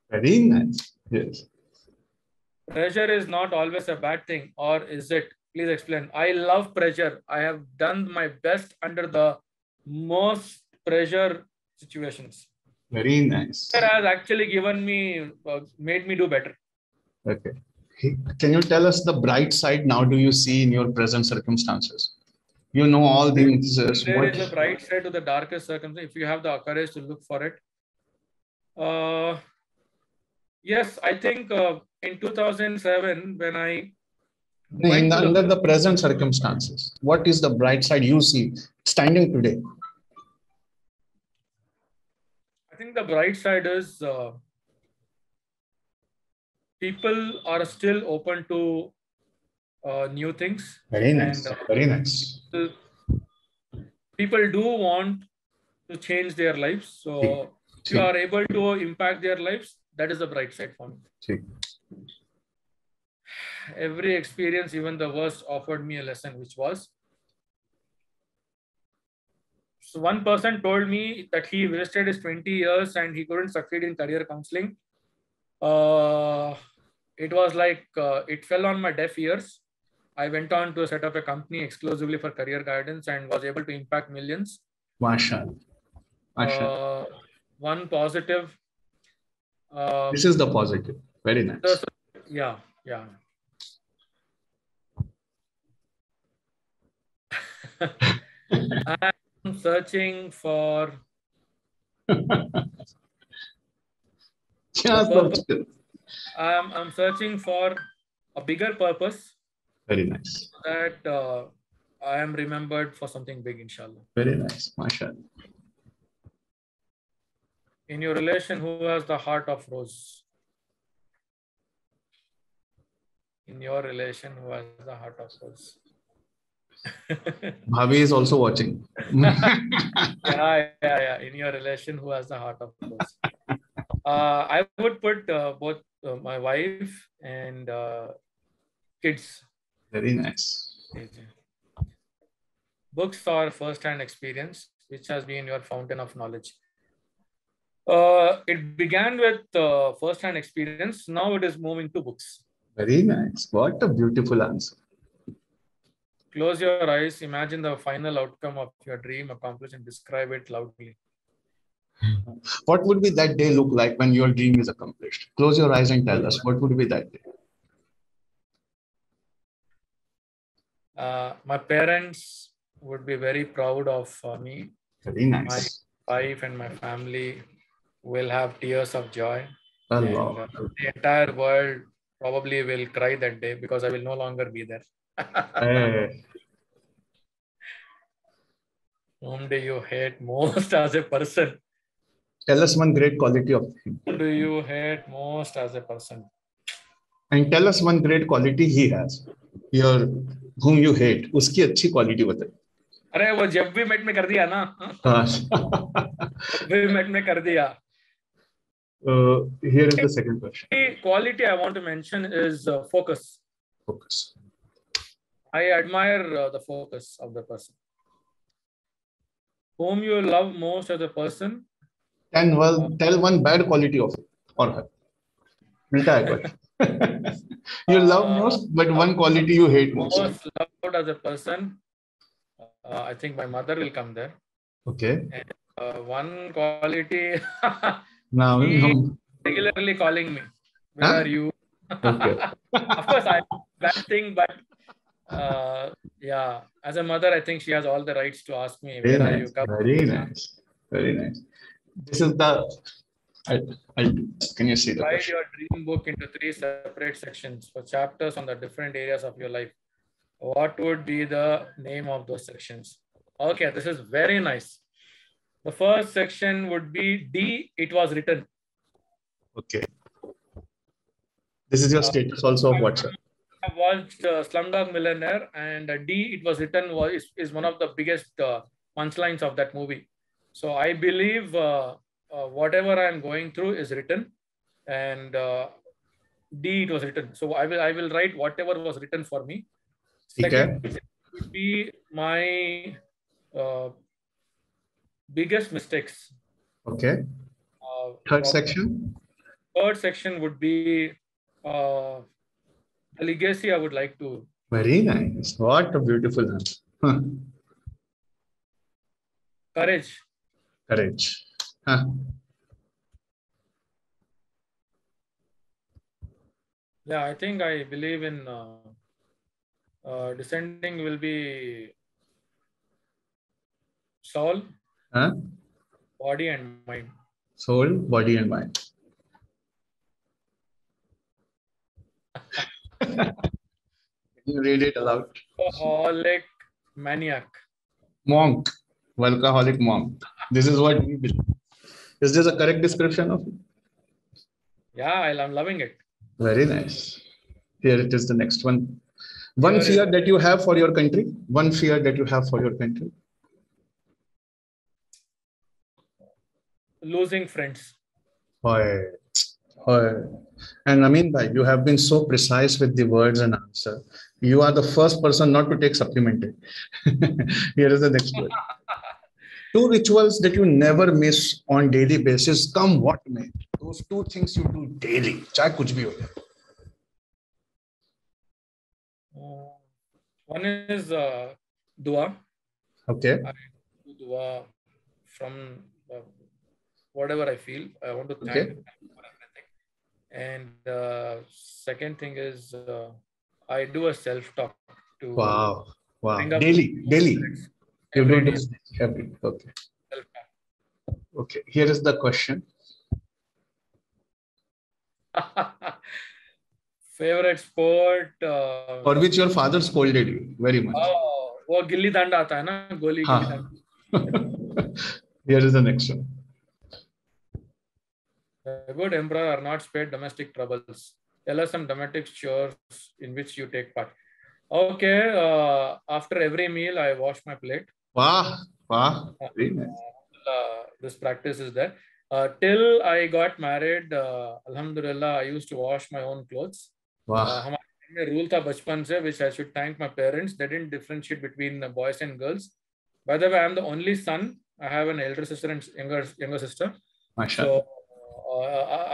Very nice. Yes. Pressure is not always a bad thing, or is it? Please explain. I love pressure. I have done my best under the most pressure situations. Very nice. Pressure has actually made me do better. Okay. Can you tell us the bright side now do you see in your present circumstances? You know all these. There is a bright side to the darkest circumstance if you have the courage to look for it. Yes, I think in 2007 when under the present circumstances, what is the bright side you see standing today? I think the bright side is people are still open to new things. Very nice. Very nice. People do want to change their lives. So you are able to impact their lives, that is the bright side for me. Every experience, even the worst, offered me a lesson, which was, so one person told me that he wasted his 20 years and he couldn't succeed in career counseling. It was like, it fell on my deaf ears. I went on to set up a company exclusively for career guidance and was able to impact millions. Mashallah. Mashallah. One positive. This is the positive. Very nice. Yeah. I'm searching for I'm searching for a bigger purpose. Very nice. That I am remembered for something big, inshallah. Very nice. Mashallah. In your relation, who has the heart of rose? In your relation, who has the heart of rose? Bhavi is also watching. Yeah. In your relation, who has the heart of rose? I would put both my wife and kids. Very nice. Books or first-hand experience, which has been your fountain of knowledge? It began with first-hand experience. Now it is moving to books. Very nice. What a beautiful answer. Close your eyes. Imagine the final outcome of your dream accomplished and describe it loudly. What would be that day look like when your dream is accomplished? Close your eyes and tell us. What would be that day? My parents would be very proud of me. Very nice. My wife and my family will have tears of joy. Allah. And, the entire world probably will cry that day because I will no longer be there. Hey. Whom do you hate most as a person? Tell us one great quality of him. Who do you hate most as a person? And tell us one great quality he has. Whom you hate. उसकी अच्छी quality बताइए. अरे वो जब भी met में कर दिया ना. जब भी मेट में कर दिया. Here is the second question. The quality I want to mention is focus. Focus. I admire the focus of the person. Whom you love most as a person? Tell one bad quality of it or her. You love most, but one quality you hate most. Most loved as a person. I think my mother will come there. Okay. And, one quality. Now regularly calling me. Where are you? Okay. Of course, I that thing, but yeah, as a mother, I think she has all the rights to ask me. Where are you? Very nice. Very nice. This is the. Can you see the Divide question? your dream book into 3 separate sections for chapters on the different areas of your life. What would be the name of those sections? Okay, this is very nice. The first section would be D. It was written. Okay. This is your status also of WhatsApp. I watched Slumdog Millionaire, and D. It was written is one of the biggest punchlines of that movie. So I believe whatever I am going through is written, and D. It was written. So I will write whatever was written for me. Second would be my biggest mistakes. Okay. Third section? Third section would be the legacy I would like to. Very nice. What a beautiful answer. Huh. Courage. Courage. Huh. Yeah, I think I believe in descending will be soul, body and mind. Soul, body and mind. Can you read it aloud? Alcoholic maniac. Monk. Workaholic monk. This is what we believe. Is this a correct description of it? Yeah, I'm loving it. Very nice. Here it is, the next one. One fear that you have for your country. One fear that you have for your country. losing friends. Hoy, hoy. And Amin bhai, you have been so precise with the words and answer. You are the first person not to take supplemented. Here is the next one. 2 rituals that you never miss on daily basis, come what may. Those 2 things you do daily. चाहे कुछ भी हो जाए. One is dua. Okay. I do dua from whatever I feel. I want to thank Okay. for everything. And second thing is I do a self-talk to Wow. Wow. bring up Daily. You every do day. this every day. Okay. Self-talk. Okay. Here is the question. Favorite sport? For which your father scolded you very much. वो गिल्ली डंडा आता है ना, गोली gilli danda. Here is the next one. A good emperor are not spared domestic troubles. Tell us some domestic chores in which you take part. Okay, after every meal, I wash my plate. Wow. Wow. Very nice. This practice is there. Till I got married, Alhamdulillah, I used to wash my own clothes. Wow. हमारे rule था बचपन से, which I should thank my parents. They didn't differentiate between boys and girls. By the way, I am the only son. I have an elder sister and younger sister. Mashallah. So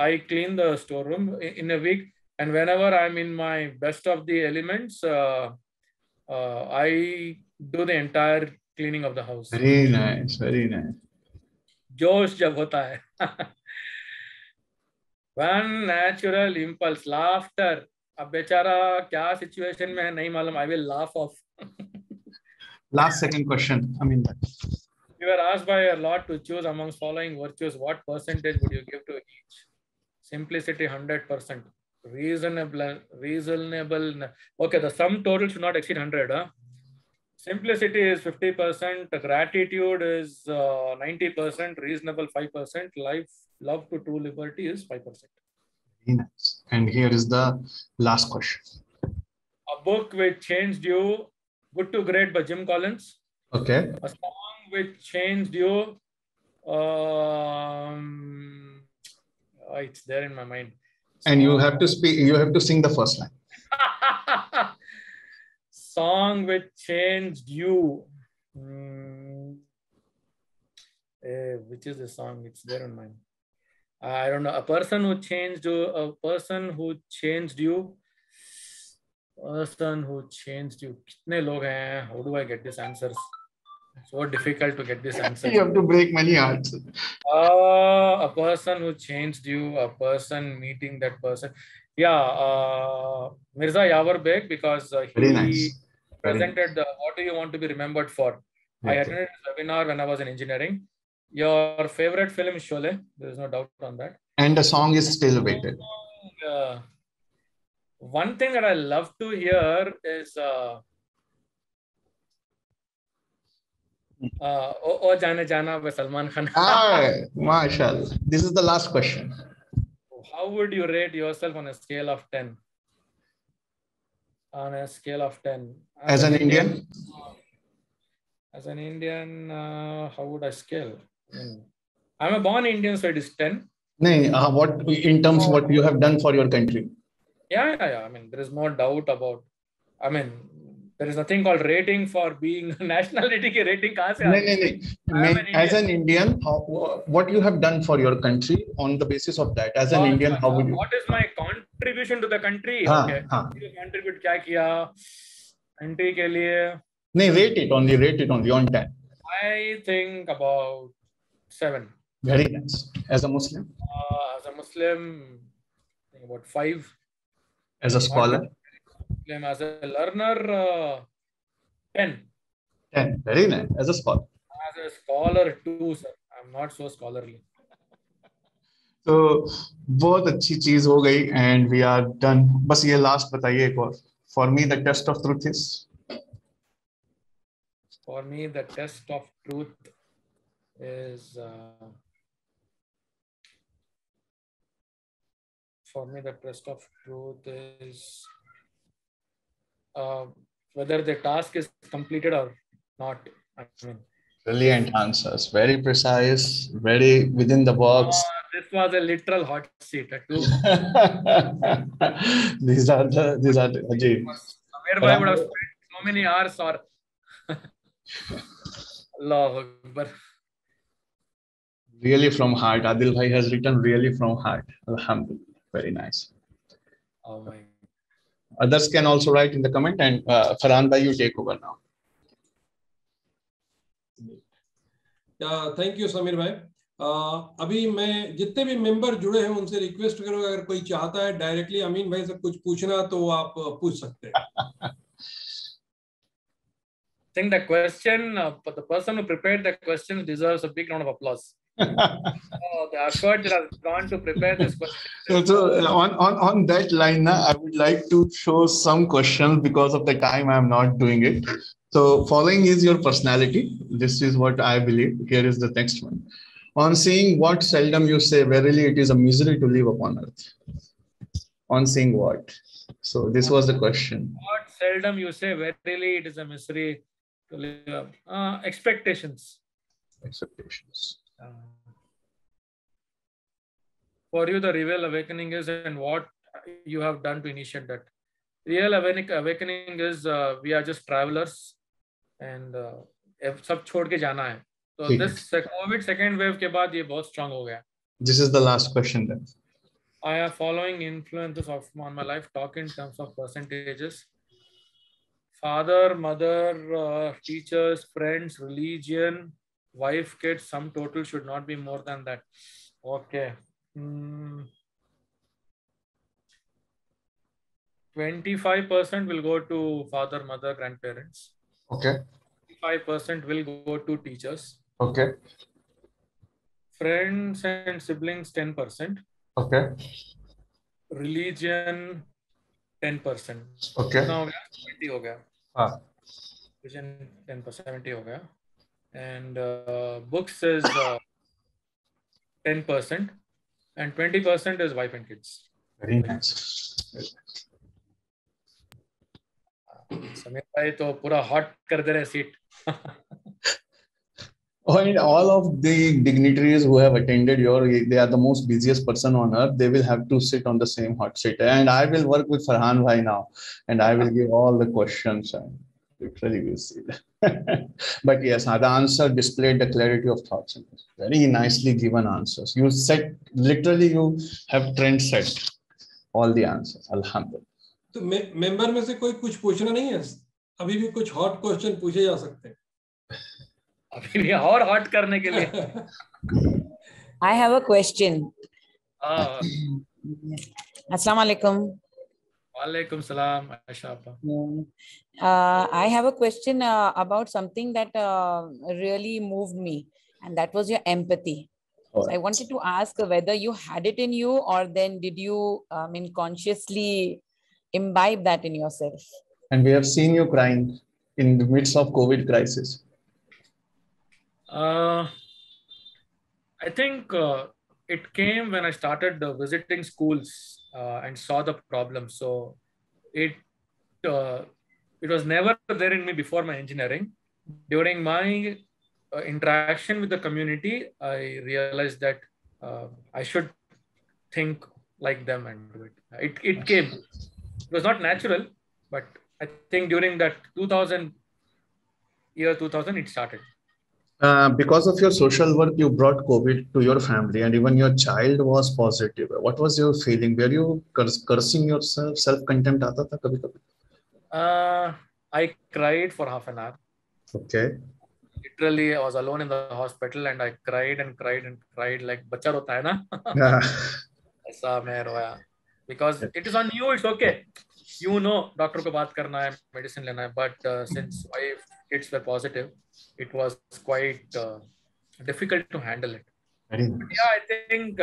I clean the storeroom in a week, and whenever I'm in my best of the elements, I do the entire cleaning of the house. Very nice. Very nice. जोश जब होता है. One natural impulse, laughter. अब बेचारा क्या situation में है नहीं मालूम. I will laugh off. Last second question. I mean that. We were asked by a lot to choose amongst following virtues. What percentage would you give to each? Simplicity 100%. Reasonable. Okay, the sum total should not exceed 100. Huh? Simplicity is 50%. Gratitude is 90%. Reasonable 5%. Love to true liberty is 5%. Very nice. And here is the last question. A book which changed you. Good to Great by Jim Collins. Okay. A song which changed you. It's there in my mind. And you have to speak. You have to sing the first line. Song which changed you. Which is the song? It's there in mind. I don't know. A person who changed you. A person who changed you. Person who changed you. कितने लोग हैं? How do I get these answers? So difficult to get this answer. You have to break many hearts. A person who changed you. A person meeting that person. Yeah, Mirza Yawar Beg, because Very he nice. presented what do you want to be remembered for. I attended his webinar when I was in engineering. Your favorite film is Sholay. There is no doubt on that. And the song is still waited. One thing that I love to hear is O Jane Jana by Salman Khan. Mashallah. This is the last question. How would you rate yourself on a scale of 10? On a scale of 10. As an Indian? As an Indian, how would I scale? I'm a born Indian, so it is 10. What in terms of what you have done for your country? Yeah. I mean, there is no doubt about. I mean, there is nothing called rating for being nationality. Ki rating kahan se aati? As an Indian, what you have done for your country on the basis of that? As an Indian, how would you? What is my contribution to the country? Okay. Contribute क्या किया country के लिए? Rate it only on 10. I think about 7. Very nice. As a Muslim? As a Muslim, I think about 5. As a scholar? As a learner, 10. 10. Very nice. As a scholar? As a scholar too, sir. I'm not so scholarly. So, बहुत अच्छी चीज हो गई and we are done. बस ये last बताइए एक और. For me, the test of truth is? For me, the test of truth is whether the task is completed or not. I mean, Brilliant answers. Very precise, very within the box. This was a literal hot seat too. These are the Ajay. Samir bhai would have spent so many hours or Allahu Akbar. Really from heart. Adil bhai has written really from heart. Alhamdulillah. Very nice. Oh my. Others can also write in the comment, and Farhan bhai, you take over now. Thank you Sameer भाई। अभी मैं जितने भी member जुड़े हैं उनसे request करूंगा, अगर कोई चाहता है डायरेक्टली अमीन भाई से कुछ पूछना तो आप पूछ सकते हैं। I think the question, the person who prepared the question deserves a big round of applause. The effort that has gone to prepare this question. So on that line, I would like to show some questions. Because of the time, I am not doing it. So following is your personality. This is what I believe. Here is the next one. On seeing what seldom you say, verily it is a misery to live upon earth. On seeing what? So this was the question. What seldom you say, verily it is a misery to live. Expectations. Expectations. For you, the real awakening is, and what you have done to initiate that. Real awakening is we are just travelers, and सब छोड़ के जाना है. So this COVID second wave के बाद ये बहुत strong हो गया. This is the last question then. I have following influences on my life. Talk in terms of percentages. Father, mother, teachers, friends, religion, wife, kids. Sum total should not be more than that. Okay. 25% will go to father, mother, grandparents. Okay. 5% will go to teachers. Okay. Friends and siblings, 10%. Okay. Religion, 10%. Okay. Now 70 हो गया. Religion 10%, 70 हो गया. And books is 10%, and 20% is wife and kids. Very nice. Sameer भाई तो पूरा hot कर दे रहे seat. And all of the dignitaries who have attended they are the most busiest person on earth. They will have to sit on the same hot seat. And I will work with Farhan bhai now, and I will give all the questions and literally will see. But yes, the answer displayed the clarity of thoughts. Very nicely given answers. You said literally you have trend set all the answers. Alhamdulillah. तो member में से कोई कुछ पूछना नहीं है? अभी भी कुछ हॉट क्वेश्चन पूछे जा सकते हैं। अभी भी और हॉट करने के लिए। I have a question. Assalamu alaikum. Walaikum salam, Aisha. I have a question about something that really moved me, and that was your empathy. So I wanted to ask whether you had it in you, or then did you consciously imbibe that in yourself? And we have seen you crying in the midst of COVID crisis. I think it came when I started visiting schools and saw the problem. So it was never there in me before my engineering. During my interaction with the community, I realized that I should think like them and do it. It came. It was not natural, but I think during that 2000, it started. Because of your social work, you brought COVID to your family, and even your child was positive. What was your feeling? Were you cursing yourself? Self-contempt aata tha kabhi kabhi? I cried for half an hour. Okay. Literally, I was alone in the hospital, and I cried and cried and cried like bacha rota hai na. Aisa main roya. Because it is on you, it's okay. You know, doctor ko baat karna hai, medicine lena hai. But since my kids were positive, it was quite difficult to handle it. Very nice. But yeah, I think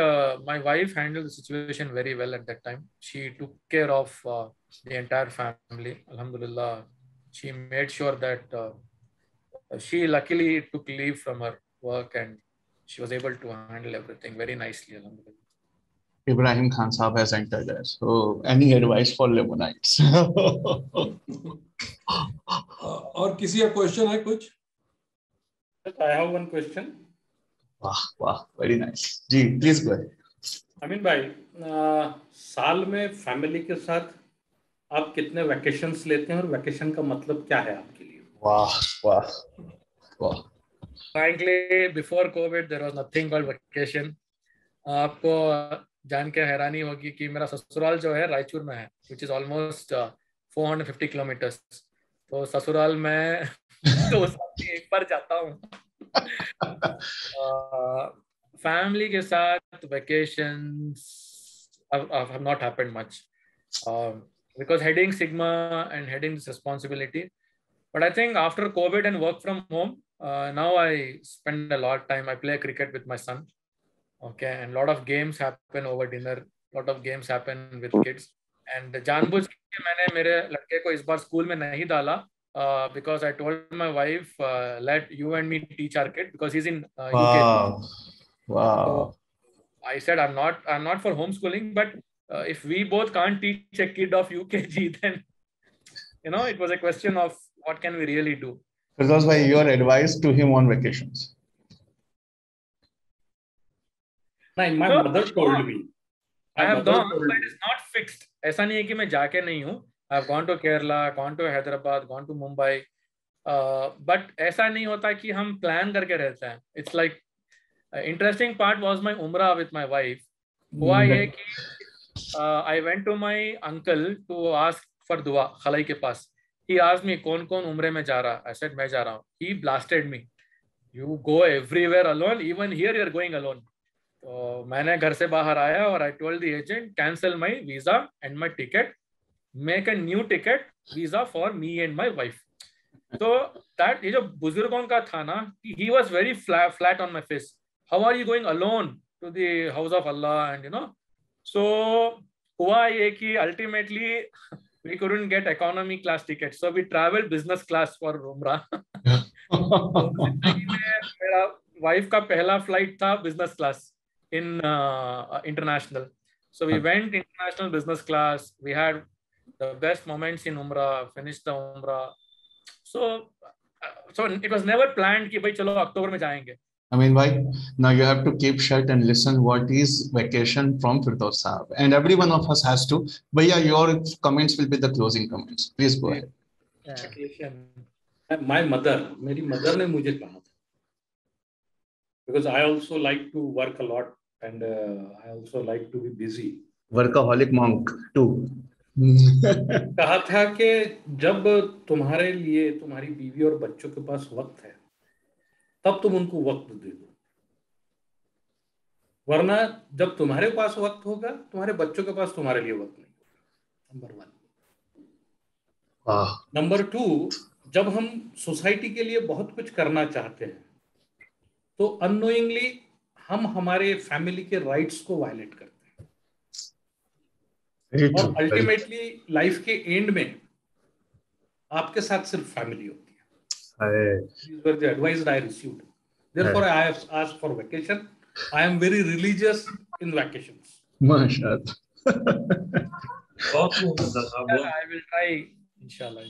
my wife handled the situation very well at that time. She took care of the entire family. Alhamdulillah, she made sure that she luckily took leave from her work, and she was able to handle everything very nicely. Alhamdulillah. Ibrahim Khan Saab has entered there. So, any advice for Lemonites? और किसी का question है कुछ? I have one question. वाह, very nice. Ji, please go ahead. अमीन भाई, साल में family के साथ आप कितने वैकेशंस लेते हैं और वैकेशन का मतलब क्या है आपके लिए? वाह. Frankly, before COVID, there was nothing called vacation. आपको जान के हैरानी होगी कि मेरा ससुराल जो है रायचूर में है, which is almost 450 kilometers. तो ससुराल में तो एक बार जाता हूँ. Family के साथ vacations have not happened much because heading Sigma and heading this responsibility. But I think after COVID and work from home, now I spend a lot of time. I play cricket with my son. Okay, and a lot of games happen over dinner. A lot of games happen with kids. And जानबूझ के मैंने मेरे लड़के को इस बार school में नहीं डाला because I told my wife, let you and me teach our kid because he's in UK. Wow. So I said I'm not for homeschooling, but if we both can't teach a kid of UKG, then it was a question of what can we really do. Firdaus bhai, your advice to him on vacations? My mother told me. I have gone, but it's not fixed. ऐसा नहीं है कि मैं जाके नहीं हूँ. I've gone to Kerala, gone to Hyderabad, gone to Mumbai. But ऐसा नहीं होता कि हम plan करके रहते हैं. It's like interesting part was my umrah with my wife. हुआ ये कि I went to my uncle to ask for dua खलाई के पास. He asked me कौन umre में जा रहा. I said मैं जा रहा हूँ. He blasted me. You go everywhere alone. Even here you're going alone. तो मैंने घर से बाहर आया और I told the agent cancel my visa and my ticket, make a new ticket visa for me and my wife. So that ये जो बुजुर्गों का था ना, he was very flat on my face. How are you going alone to the house of Allah? And so हुआ ये कि ultimately we couldn't get economy class tickets, so we traveled business class for Umrah. तो जिंदगी में मेरा wife का पहला flight था business class in international. So we went international business class. We had the best moments in Umrah, finished the Umrah. So it was never planned कि भाई चलो अक्टूबर में जाएंगे. Amin bhai, now you have to keep shut and listen what is vacation from Firdaus Sahab. And every one of us has to. Bhaiya, your comments will be the closing comments. Please go ahead. Vacation. My mother, मेरी mother ने मुझे कहा था. Because I also like to work a lot and I also like to be busy. Workaholic monk too. कहा था कि जब तुम्हारे लिए तुम्हारी बीवी और बच्चों के पास वक्त है तब तुम उनको वक्त दे दो, वरना जब तुम्हारे पास वक्त होगा तुम्हारे बच्चों के पास तुम्हारे लिए वक्त नहीं होगा. नंबर 1. नंबर 2, जब हम सोसाइटी के लिए बहुत कुछ करना चाहते हैं तो अननोइंगली हम हमारे फैमिली के राइट्स को वायलेट करते हैं और अल्टीमेटली लाइफ के एंड में आपके साथ सिर्फ फैमिली होती है. These were the advice I received. Therefore, I have asked for vacation. I am very religious in vacations. MashaAllah. I will try, inshallah.